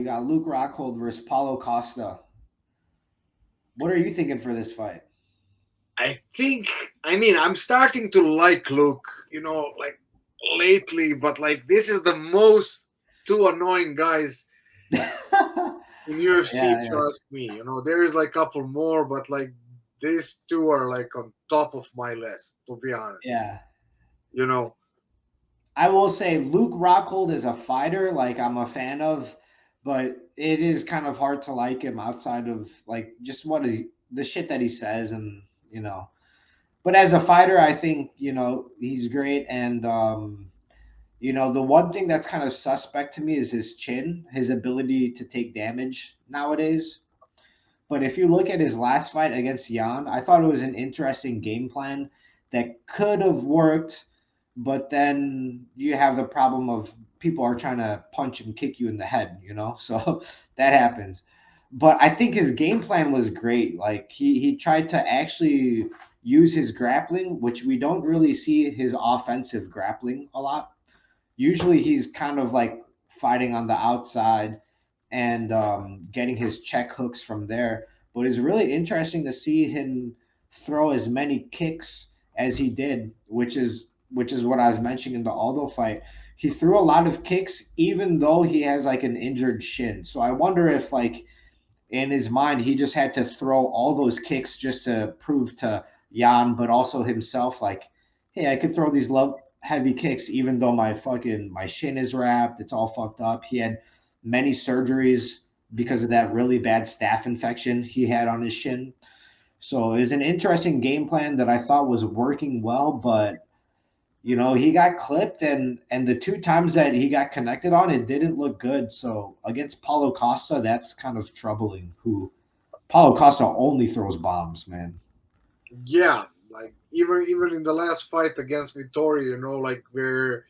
We got Luke Rockhold versus Paulo Costa. What are you thinking for this fight? I think, I mean, I'm starting to like Luke, like lately, but like this is the most two annoying guys yeah, in UFC, yeah, trust me. There is like a couple more, but like these two are like on top of my list, to be honest. yeah. You know, I will say Luke Rockhold is a fighter, like I'm a fan of, but it is kind of hard to like him outside of like just what is the shit that he says and you know. But as a fighter, I think he's great and the one thing that's kind of suspect to me is his chin, his ability to take damage nowadays. But if you look at his last fight against Jan, I thought it was an interesting game plan that could have worked, but then you have the problem of people are trying to punch and kick you in the head. So that happens. But I think his game plan was great. Like he tried to actually use his grappling, which we don't really see his offensive grappling a lot. Usually he's kind of like fighting on the outside and getting his check hooks from there. But it's really interesting to see him throw as many kicks as he did, which is what I was mentioning in the Aldo fight. He threw a lot of kicks, even though he has like an injured shin. So I wonder if like in his mind he just had to throw all those kicks just to prove to Jan, but also himself, like, hey, I could throw these heavy kicks even though my shin is wrapped, it's all fucked up. He had many surgeries because of that really bad staph infection he had on his shin. So it was an interesting game plan that I thought was working well, but he got clipped, and the two times that he got connected on, it didn't look good. So against Paulo Costa, that's kind of troubling. Who Paulo Costa only throws bombs, man. yeah, like even in the last fight against Vittoria, like where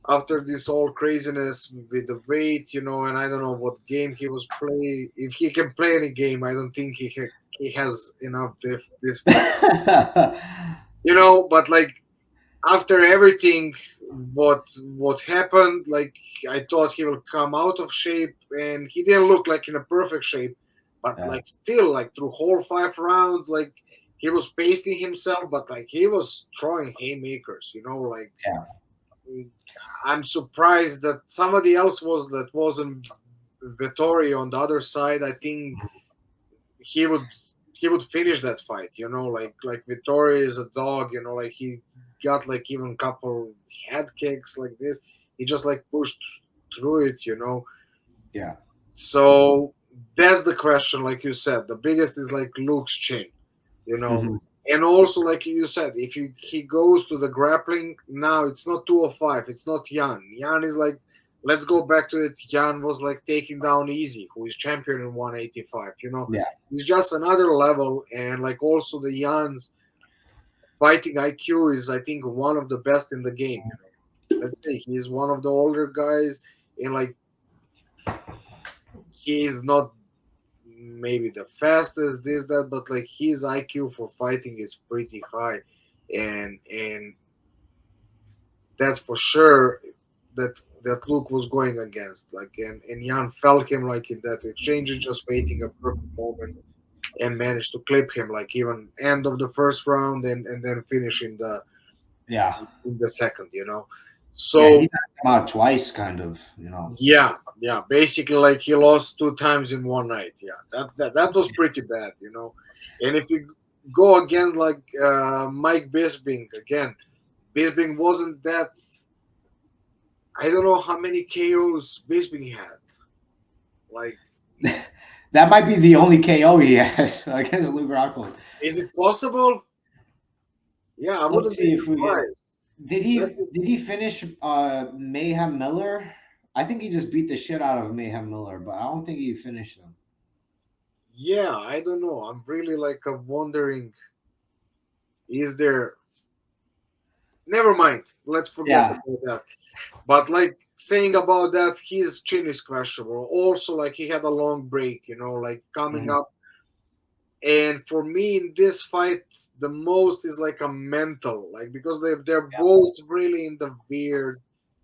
after this all craziness with the weight, and I don't know what game he was playing. If he can play any game, I don't think he has enough this fight. But like after everything, what happened, like I thought he will come out of shape, and he didn't look like in a perfect shape, but yeah, like still, like through whole 5 rounds, like he was pacing himself, but like he was throwing haymakers, like yeah, I'm surprised that somebody else wasn't Vettori on the other side. I think he would he would finish that fight. Like Vittori is a dog. Like he got like even couple head kicks like this. He just like pushed through it. yeah. So that's the question. Like you said, the biggest is like Luke's chin. You know. Hmm. And also, like you said, if he goes to the grappling now, it's not 205, it's not Jan. Jan is like, let's go back to it. Jan was like taking down Easy, who is champion in 185. Yeah. He's just another level, and like also the Jan's fighting IQ is, I think, one of the best in the game. Let's say he's one of the older guys, and like he is not maybe the fastest, this that, but like his IQ for fighting is pretty high, and that's for sure that Luke was going against. Like and Jan felt him like in that exchange, just waiting a perfect moment and managed to clip him like even end of the first round and then finish Yeah. in the second. Yeah. He So knocked him out twice, kind of. yeah, basically like he lost 2 times in one night. Yeah, that was pretty bad. And if you go again like Mike Bisping again, Bisping wasn't that. I don't know how many KOs Bisping had. Like, That might be the only KO he has against Luke Rockhold. is it possible? Yeah, I Let's wouldn't be see if we get. surprised. Did he Let me- did he finish Mayhem Miller? I think he just beat the shit out of Mayhem Miller, but I don't think he finished him. Yeah, I don't know. I'm really like wondering. Is there? Never mind. Let's forget Yeah. about that. But like saying about that, his chin is questionable. Also, like he had a long break. Like coming Mhm. up. And for me in this fight, the most is like a mental, like because they're Yeah. both really in the weird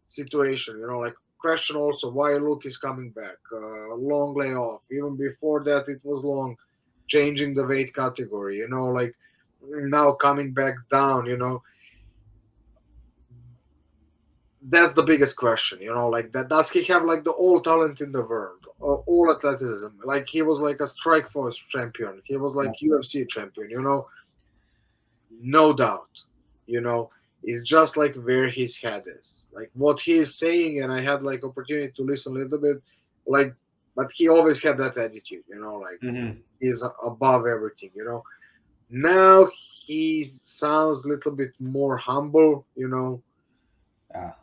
situation. Like question also why Luke is coming back. Long layoff. Even before that, it was long. Changing the weight category, like now coming back down. That's the biggest question. Like that. Does he have like the all talent in the world, all athleticism? Like he was like a strike force champion. He was like UFC champion. No doubt. You know, it's just like where his head is, like what he is saying. And I had like opportunity to listen a little bit, like, but he always had that attitude. Like Hmm. he's above everything. Now he sounds a little bit more humble. Yeah.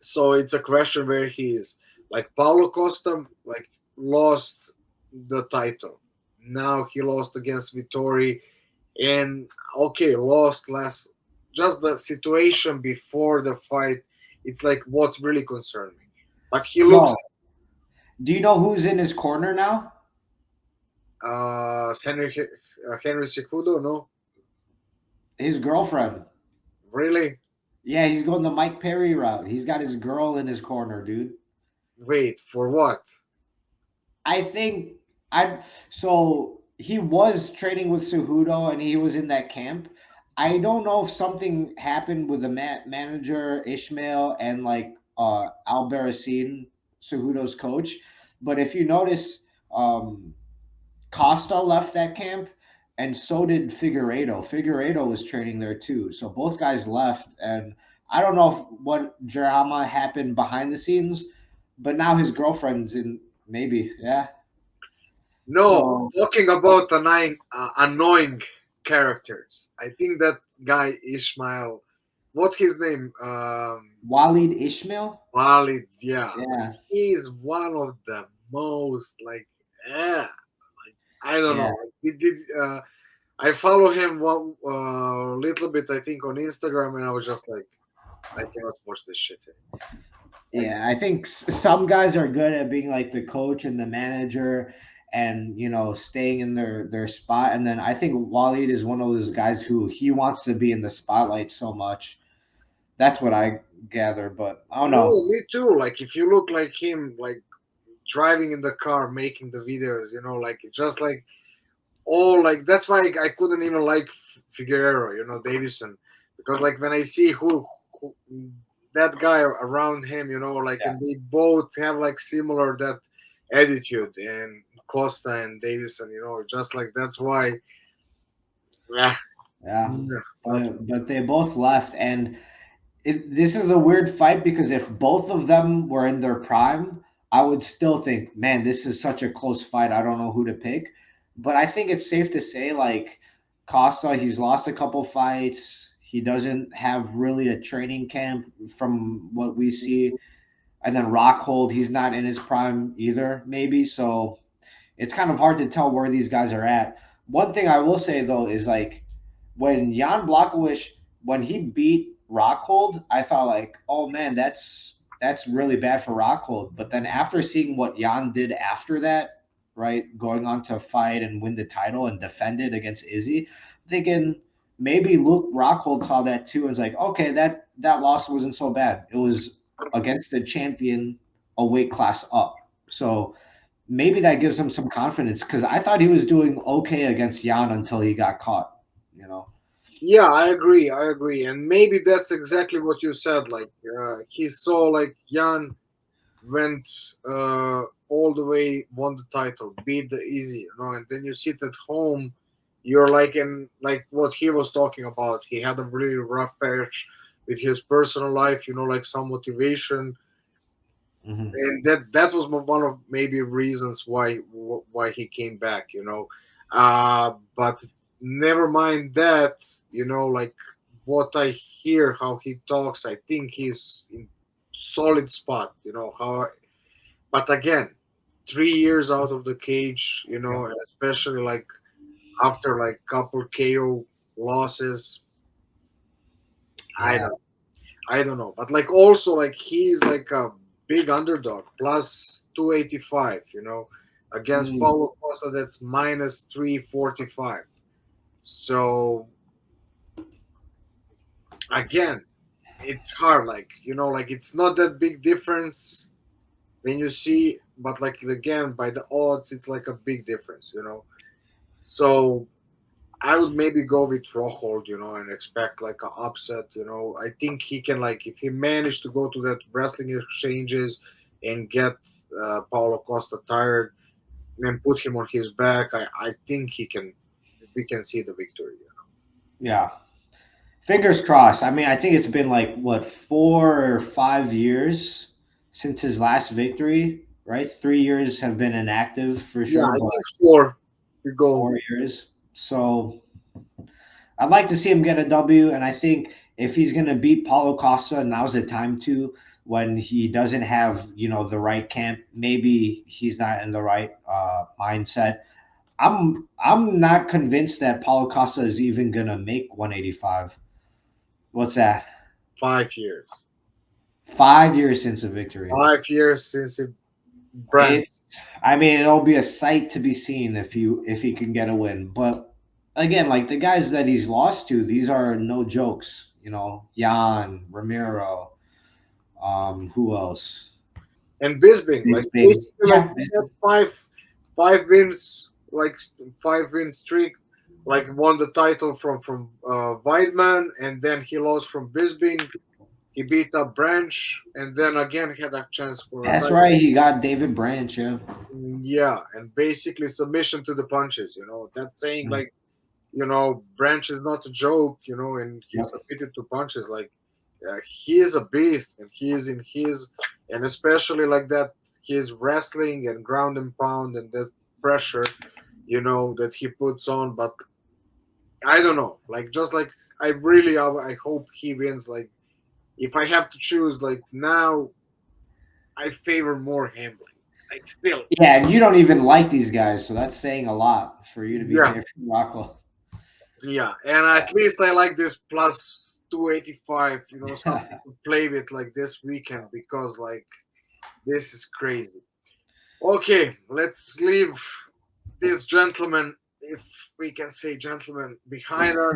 So it's a question where he is. Like Paulo Costa, like lost the title. Now he lost against Vittori, and okay, lost last. Just the situation before the fight, it's like what's really concerned me. But he looks, Bro, do you know who's in his corner now? Henry Cejudo, no, His girlfriend. really. Yeah, he's going the Mike Perry route. He's got his girl in his corner, dude. Wait for what? I think I so he was training with Cejudo and he was in that camp. I don't know if something happened with the manager Ishmael and like Al Barracin, Cejudo's coach. But if you notice, Costa left that camp, and so did Figueiredo. Figueiredo was training there too. So both guys left, and I don't know what drama happened behind the scenes, but now his girlfriend's in. Maybe, yeah. No, So talking about annoying characters. I think that guy Ishmael, what his name? Walid Ishmael, Walid. Yeah, like yeah, he's one of the most like, yeah. Like I don't know. yeah, Like, I follow him one little bit. I think on Instagram, and I was just like, I cannot watch this shit. Like yeah. I think some guys are good at being like the coach and the manager, and staying in their spot. And then I think Walid is one of those guys who he wants to be in the spotlight so much. That's what I gather, but I don't know. no, me too. Like if you look like him, like driving in the car, making the videos, like it's just like all like that's why I couldn't even like Figueroa, Davison, because like when I see who that guy around him, like Yeah, and they both have like similar that attitude, and Costa and Davison, just like that's why, yeah, yeah. yeah, not But they both left, and this is a weird fight because if both of them were in their prime, I would still think, man, this is such a close fight. I don't know who to pick. But I think it's safe to say, like, Costa, he's lost a couple fights. He doesn't have really a training camp from what we see. And then Rockhold, he's not in his prime either, maybe. So it's kind of hard to tell where these guys are at. One thing I will say though is like when Jan Blachowicz when he beat Rockhold, I thought like, oh man, that's really bad for Rockhold. But then after seeing what Jan did after that, right, going on to fight and win the title and defend it against Izzy, thinking maybe Luke Rockhold saw that too and was like, okay, that loss wasn't so bad. It was against the champion a weight class up. So maybe that gives him some confidence because I thought he was doing okay against Jan until he got caught. You know. Yeah, I agree, and maybe that's exactly what you said. Like he saw like Jan went all the way, won the title, beat the easy, and then you sit at home, you're like in like what he was talking about. He had a really rough patch with his personal life, like some motivation, Hmm. and that was one of maybe reasons why he came back. But never mind that. Like what I hear, how he talks, I think he's in solid spot. How but again, 3 years out of the cage, Yeah. and especially like after like couple KO losses, I Yeah. don't, I don't know. But like also like he's like a big underdog, plus 285, against Mm. Paulo Costa that's minus 345. So again, it's hard. Like like it's not that big difference. when you see, but like again by the odds, it's like a big difference, you know. So I would maybe go with Rockhold, you know, and expect like an upset. You know, I think he can like if he managed to go to that wrestling exchanges and get Paulo Costa tired and put him on his back. I think he can. We can see the victory. Yeah. Fingers crossed. I mean, I think it's been like what 4 or 5 years since his last victory, right? 3 years have been inactive for Yeah, sure, I but think four. We go 4 years. So I'd like to see him get a W, and I think if he's gonna beat Paulo Costa, now's the time to. When he doesn't have, the right camp, maybe he's not in the right mindset. I'm not convinced that Paulo Costa is even gonna make 185. What's that? 5 years. 5 years since a victory. 5 years since he brand. It's, I mean, it'll be a sight to be seen if he can get a win. But again, like the guys that he's lost to, these are no jokes. Jan, Ramiro, who else? And Bisbing, like Bisping. basically, like Yeah, he had five wins, like 5 win streak, like won the title from Weidman, and then he lost from Bisbing. He beat up Branch, and then again had a chance for a that's title. right. He got David Branch. Yeah. Yeah, and basically submission to the punches. You know, that's saying like, you know, Branch is not a joke. You know, and he Yep. submitted to punches. Like he is a beast, and he is in his, and especially like that, his wrestling and ground and pound and that pressure, you know, that he puts on. But I don't know, like just like I hope he wins. Like if I have to choose, like now, I favor more Hamlin. Like still, Yeah, and you don't even like these guys, so that's saying a lot for you to be yeah, favoring Rockwell. yeah, and at least I like this plus 285. You know, something to play with like this weekend because like this is crazy. Okay, let's leave this gentleman, if we can say gentleman, behind us.